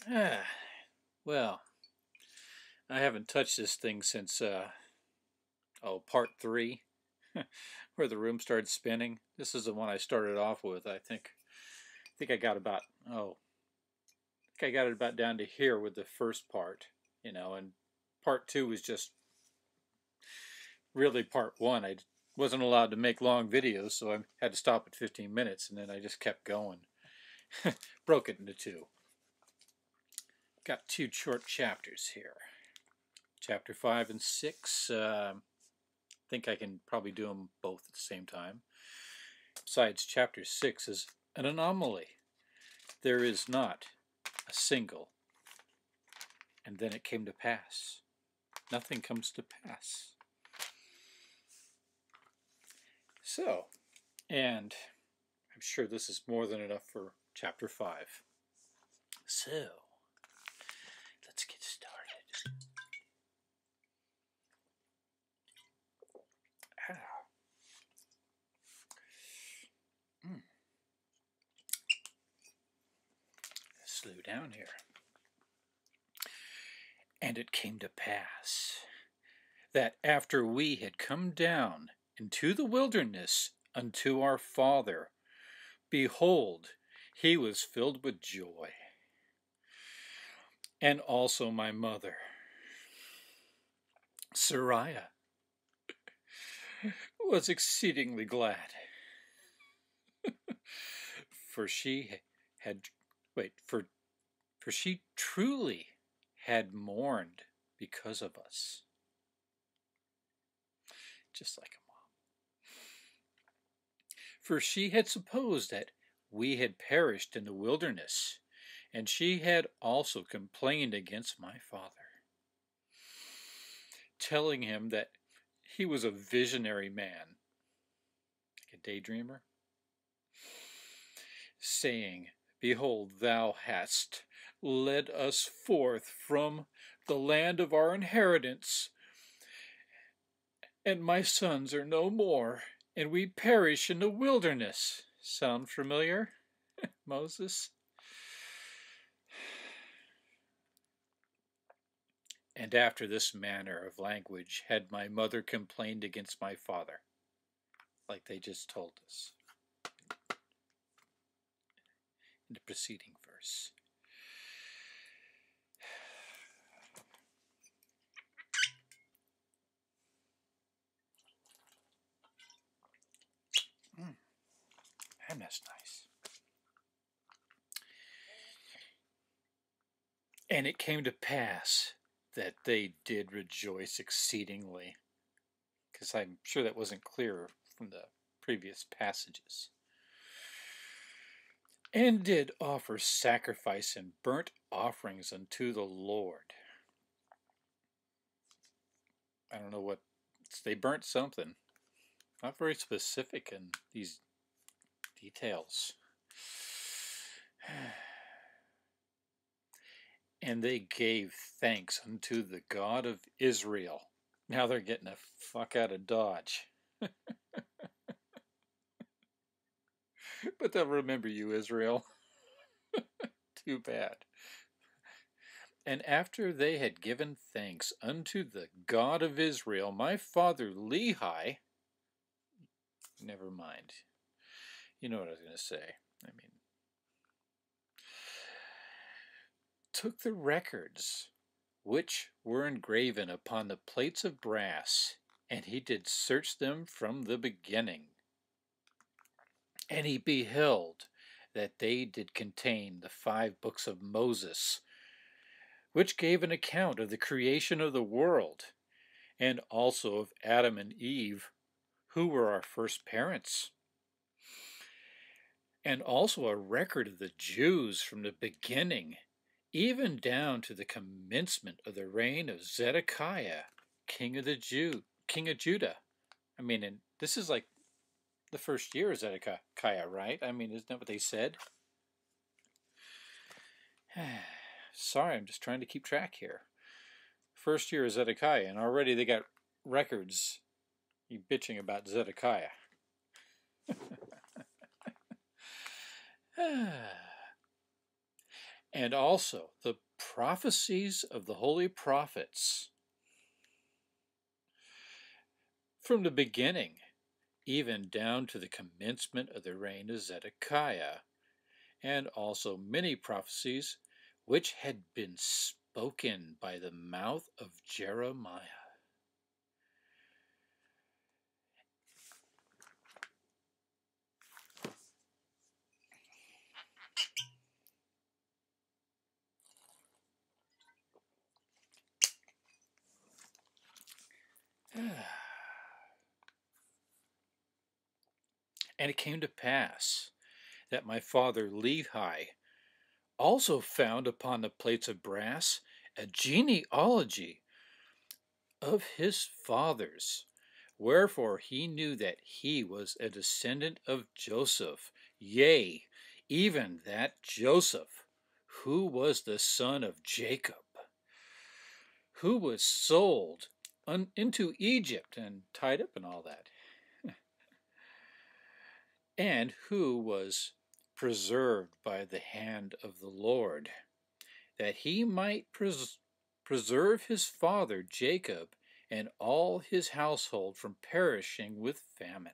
Ah, well, I haven't touched this thing since, part three, where the room started spinning. This is the one I started off with. I think I got about, I think I got it about down to here with the first part, and part two was just really part one. I wasn't allowed to make long videos, so I had to stop at 15 minutes, and then I just kept going. Broke it into two. Got two short chapters here. Chapter 5 and 6. I think I can probably do them both at the same time. Besides, chapter 6 is an anomaly. There is not a single, and then it came to pass. Nothing comes to pass. So, and I'm sure this is more than enough for chapter 5. So, let's get started. Slow down here. And it came to pass that after we had come down into the wilderness unto our father, behold, he was filled with joy, and also my mother, Sariah, was exceedingly glad, for she she truly had mourned because of us, just like a mom. For she had supposed that we had perished in the wilderness, and she had also complained against my father, telling him that he was a visionary man, like a daydreamer, saying, Behold, thou hast led us forth from the land of our inheritance, and my sons are no more, and we perish in the wilderness. Sound familiar, Moses? And after this manner of language had my mother complained against my father, like they just told us in the preceding verse. And that's nice. And it came to pass that they did rejoice exceedingly, because I'm sure that wasn't clear from the previous passages, and did offer sacrifice and burnt offerings unto the Lord. I don't know what, they burnt something. Not very specific in these details. And they gave thanks unto the God of Israel. Now they're getting the fuck out of Dodge. But they'll remember you, Israel. Too bad. And after they had given thanks unto the God of Israel, my father Lehi, never mind. You know what I was going to say. Took the records which were engraven upon the plates of brass, and he did search them from the beginning. And he beheld that they did contain the 5 books of Moses, which gave an account of the creation of the world, and also of Adam and Eve, who were our first parents, and also a record of the Jews from the beginning, even down to the commencement of the reign of Zedekiah, king of Judah. And this is like the first year of Zedekiah, right? Isn't that what they said? Sorry, I'm just trying to keep track here. First year of Zedekiah, and already they got records you bitching about Zedekiah. and also the prophecies of the holy prophets from the beginning, even down to the commencement of the reign of Zedekiah, and also many prophecies which had been spoken by the mouth of Jeremiah. And it came to pass that my father Lehi also found upon the plates of brass a genealogy of his fathers, wherefore he knew that he was a descendant of Joseph, yea, even that Joseph, who was the son of Jacob, who was sold into Egypt and tied up and all that, and who was preserved by the hand of the Lord, that he might preserve his father Jacob and all his household from perishing with famine.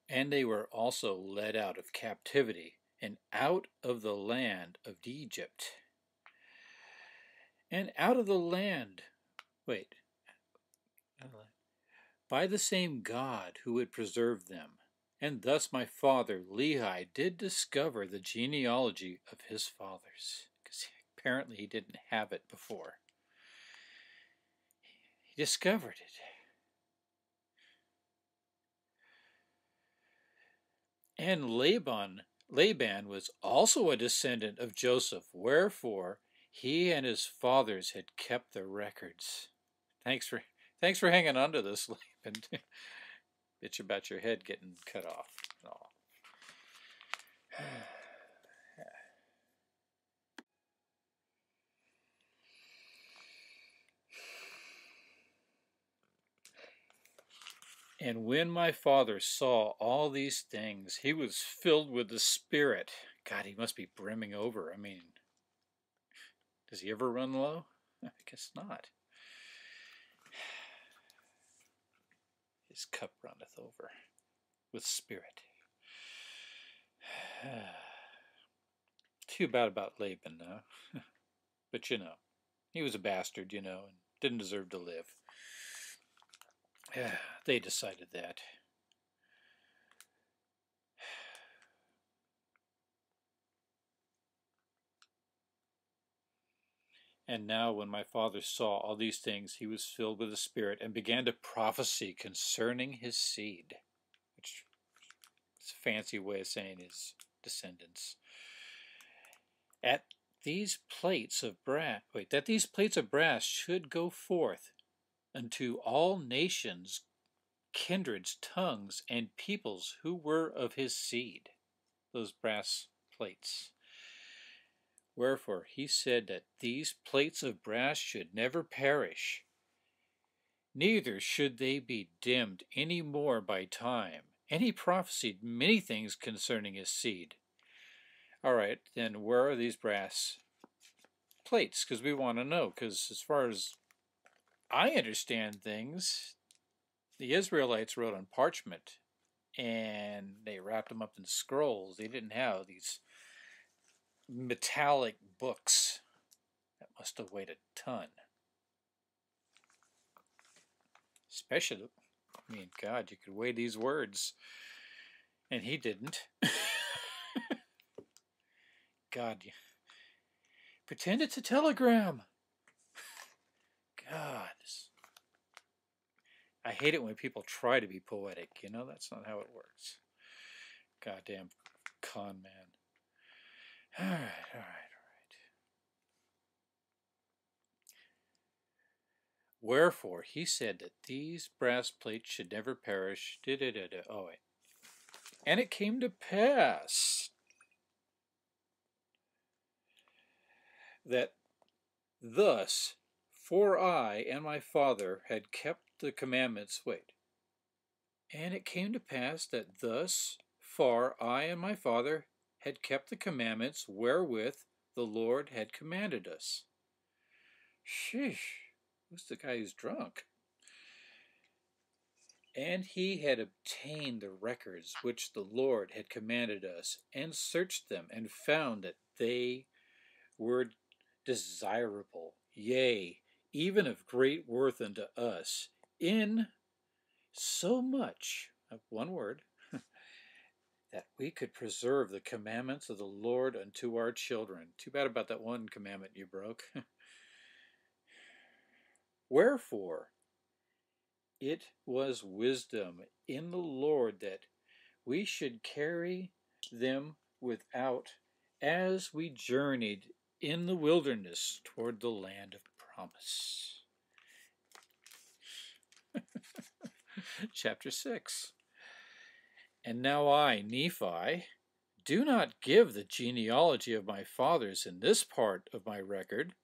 And they were also led out of captivity and out of the land of Egypt. And out of the land, by the same God who had preserved them. And thus my father Lehi did discover the genealogy of his fathers, because apparently he didn't have it before. He discovered it. And Laban was also a descendant of Joseph, wherefore he and his fathers had kept the records. Thanks for hanging on to this, Laban. Bitch about your head getting cut off. Oh. And when my father saw all these things, he was filled with the Spirit. God, he must be brimming over. I mean, does he ever run low? I guess not. His cup runneth over with Spirit. Too bad about Laban, though. But he was a bastard, and didn't deserve to live. They decided that. And now when my father saw all these things, he was filled with the Spirit and began to prophesy concerning his seed, which is a fancy way of saying his descendants. That these plates of brass should go forth unto all nations, kindreds, tongues, and peoples who were of his seed. Those brass plates. Wherefore he said that these plates of brass should never perish, neither should they be dimmed any more by time. And he prophesied many things concerning his seed. All right, then where are these brass plates? Because we want to know. Because as far as I understand things, the Israelites wrote on parchment, and they wrapped them up in scrolls. They didn't have these metallic books that must have weighed a ton. Especially, God, you could weigh these words, and he didn't. God, pretend it's a telegram. God, I hate it when people try to be poetic. That's not how it works. Goddamn con man. All right. Wherefore he said that these brass plates should never perish. Oh, wait. And it came to pass that thus, for I and my father had kept the commandments. And it came to pass that thus far I and my father had kept the commandments wherewith the Lord had commanded us. Sheesh, who's the guy who's drunk? And he had obtained the records which the Lord had commanded us, and searched them, and found that they were desirable, yea, even of great worth unto us, in so much, one word, that we could preserve the commandments of the Lord unto our children. Too bad about that one commandment you broke. Wherefore, it was wisdom in the Lord that we should carry them without as we journeyed in the wilderness toward the land of promise. Chapter 6. And now I, Nephi, do not give the genealogy of my fathers in this part of my record,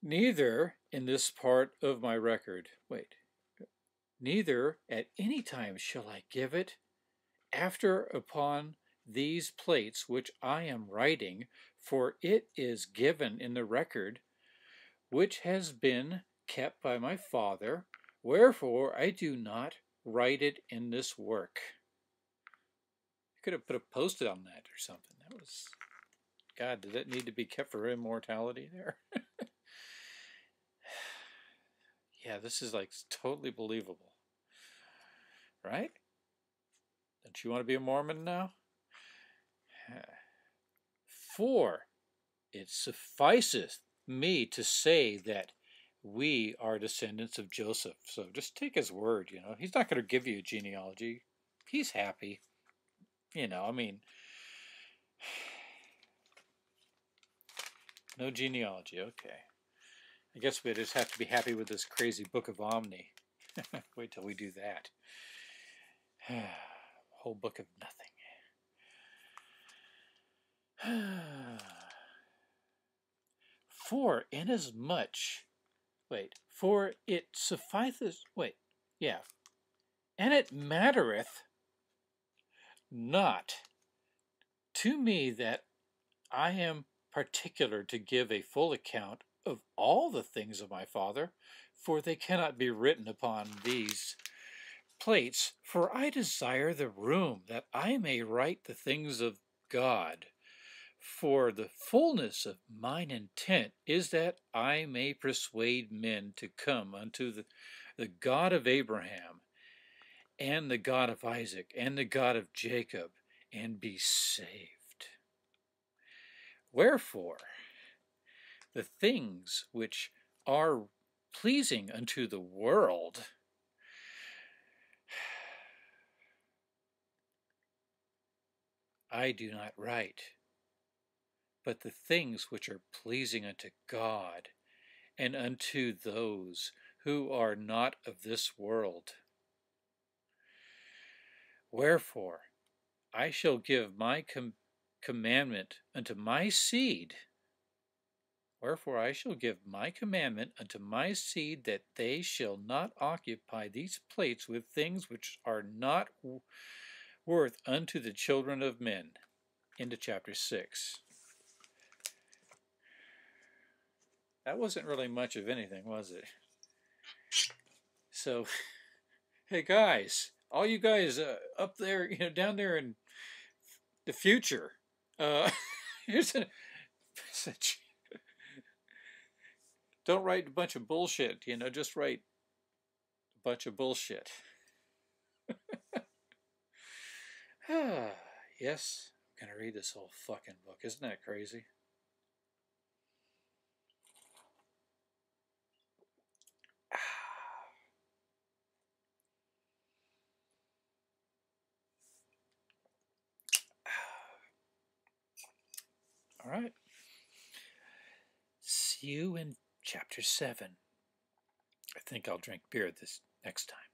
neither in this part of my record. Neither at any time shall I give it after upon these plates which I am writing, for it is given in the record which has been kept by my father, wherefore I do not write it in this work. I could have put a post-it on that or something. That was, God, did that need to be kept for immortality there? Yeah, this is like totally believable. Right? Don't you want to be a Mormon now? For it sufficeth me to say that we are descendants of Joseph. So just take his word, you know. He's not going to give you a genealogy. He's happy. You know, I mean, no genealogy. Okay. I guess we just have to be happy with this crazy Book of Omni. Wait till we do that. Whole book of nothing. For inasmuch, for it sufficeth, and it mattereth not to me that I am particular to give a full account of all the things of my father, for they cannot be written upon these plates, for I desire the room that I may write the things of God. For the fullness of mine intent is that I may persuade men to come unto the God of Abraham, and the God of Isaac, and the God of Jacob, and be saved. Wherefore, the things which are pleasing unto the world I do not write, but the things which are pleasing unto God, and unto those who are not of this world. Wherefore, I shall give my commandment unto my seed. Wherefore I shall give my commandment unto my seed, that they shall not occupy these plates with things which are not worth unto the children of men. Into chapter 6. That wasn't really much of anything, was it? So, hey guys, all you guys up there, down there in the future, here's a message. Don't write a bunch of bullshit, just write a bunch of bullshit. Yes, I'm going to read this whole fucking book. Isn't that crazy? All right. See you in chapter 7. I think I'll drink beer this next time.